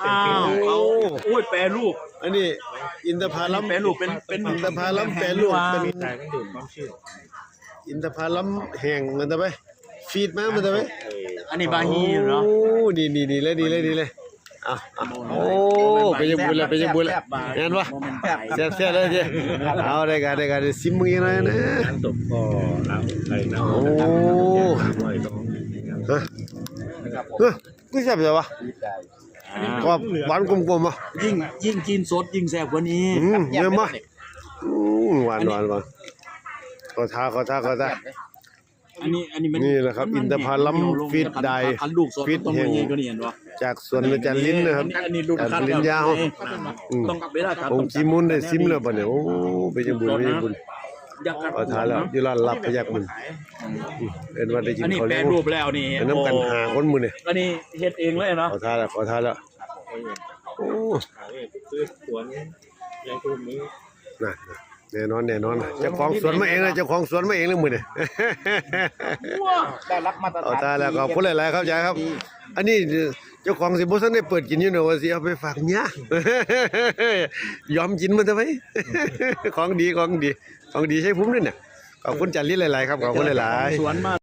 อ้าวเอาโอ้ยแปรรูป อันนี้อินทผลัม แปรรูปเป็นอินทผลัมแปรรูปเป็น แต่ต้องดื่มความชื่น อินทผลัมแห้งมันจะไปฟีดมามันจะไป อันนี้บาฮีเนาะ โอ้ดีเลยอ่ะโอ้ไปยังบุญแล้วเห็นปะแซ่บเลยเจ้เอาได้กันซิมมือหน่อยนะ น้ำตกก็น้ำอะไรน้ำ โอ้ ด้วยต้อง ฮะกูแซ่บเลยวะก็หวานกลมๆอ่ะ ยิ่งกินสดยิ่งแซ่บกว่านี้ เยอะมากหวานขอท้า อันนี้มัน นี่แหละครับอินทผลัมฟีดได คันลูกสด ฟีด ต้อง แห้ง มีก็นี่เห็นปะ จากสวนอาจารย์ลิ้นนะครับ อันนี้ลูกคัน ลิ้นยาว ต้องเวลาคัน ผมจิมุนได้ซิมแล้วป่ะเนี่ยโอ้ไปยังบุญ อยากคัด ขอท้าแล้วอยู่ร้านรับพยักมันเอ็นว่าได้กิน อันนี้ ข้าว แปร เลี้ยง รูปแล้วนี่ น้ำกันหาคนมือเนี่ย อันนี้เฮ็ดเองเลยเนาะ ขอท้าแล้วโอ้ ซื้อสวนในกลุ่มนี้ น่ะแน่นอนเจ้าของสวนมาเองเลยมือเนี่ย ได้รับมาตร ขอ ฐาน ท้าแล้วขอบคุณหลายๆครับยายครับ อันนี้เจ้าของสิบ่ทันได้เปิดกินอยู่เนาะว่าสิเอาไปฝากเมีย ยอมกินมันทำไม ของดีใช่ผมด้วยเนี่ยขอบคุณจันทร์ลิหลายๆครับขอบคุณหลายๆ สวนมา